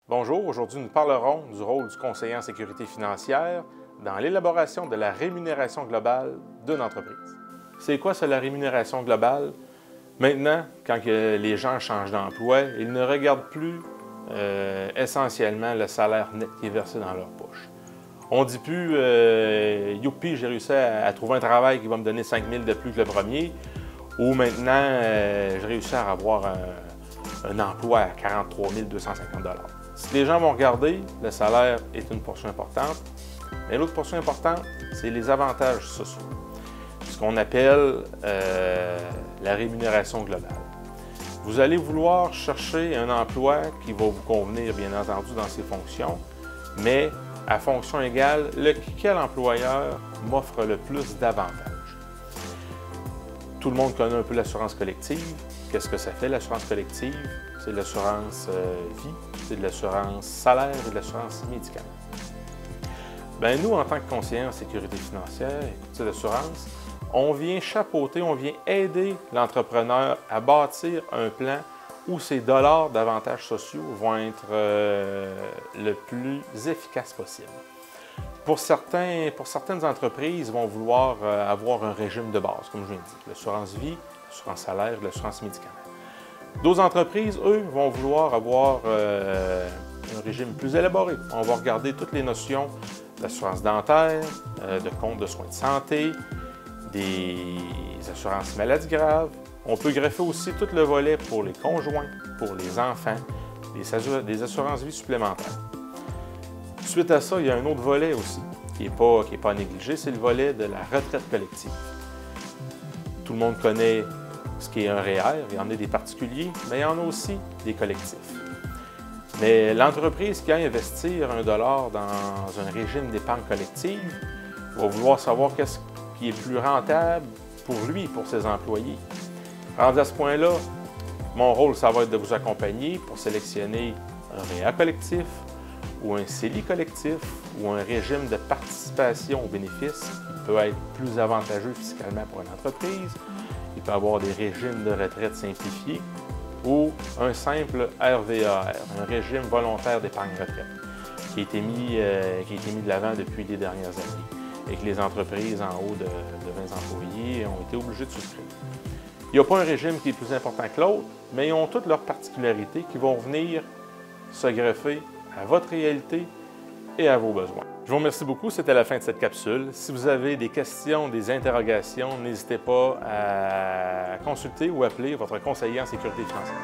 Bonjour, aujourd'hui nous parlerons du rôle du conseiller en sécurité financière dans l'élaboration de la rémunération globale d'une entreprise. C'est quoi ça, la rémunération globale? Maintenant, quand les gens changent d'emploi, ils ne regardent plus essentiellement le salaire net qui est versé dans leur poche. On ne dit plus « Youpi, j'ai réussi à trouver un travail qui va me donner 5 000 de plus que le premier » ou maintenant « J'ai réussi à avoir un emploi à 43 250 ». Si les gens vont regarder, le salaire est une portion importante, mais l'autre portion importante, c'est les avantages sociaux, ce qu'on appelle la rémunération globale. Vous allez vouloir chercher un emploi qui va vous convenir, bien entendu, dans ses fonctions, mais à fonction égale, quel employeur m'offre le plus d'avantages? Tout le monde connaît un peu l'assurance collective. Qu'est-ce que ça fait, l'assurance collective? C'est de l'assurance vie, c'est de l'assurance salaire et de l'assurance médicaments. Bien, nous, en tant que conseillers en sécurité financière et courtier d'assurance, on vient chapeauter, on vient aider l'entrepreneur à bâtir un plan où ces dollars d'avantages sociaux vont être le plus efficaces possible. Pour certaines entreprises, ils vont vouloir avoir un régime de base, comme je viens de dire, l'assurance vie, l'assurance salaire, l'assurance médicaments. D'autres entreprises, eux, vont vouloir avoir un régime plus élaboré. On va regarder toutes les notions d'assurance dentaire, de compte de soins de santé, des assurances maladies graves. On peut greffer aussi tout le volet pour les conjoints, pour les enfants, des assurances vie supplémentaires. Suite à ça, il y a un autre volet aussi qui n'est pas négligé, c'est le volet de la retraite collective. Tout le monde connaît ce qui est un REER, il y en a des particuliers, mais il y en a aussi des collectifs. Mais l'entreprise qui a investir $1 dans un régime d'épargne collective va vouloir savoir qu'est-ce qui est plus rentable pour lui et pour ses employés. Rendu à ce point-là, mon rôle, ça va être de vous accompagner pour sélectionner un REER collectif ou un CELI collectif ou un régime de participation aux bénéfices qui peut être plus avantageux fiscalement pour une entreprise. Il peut y avoir des régimes de retraite simplifiés ou un simple RVAR, un régime volontaire d'épargne retraite, qui a été mis de l'avant depuis les dernières années et que les entreprises en haut de 20 employés ont été obligées de souscrire. Il n'y a pas un régime qui est plus important que l'autre, mais ils ont toutes leurs particularités qui vont venir se greffer à votre réalité et à vos besoins. Je vous remercie beaucoup, c'était la fin de cette capsule. Si vous avez des questions, des interrogations, n'hésitez pas à consulter ou appeler votre conseiller en sécurité financière.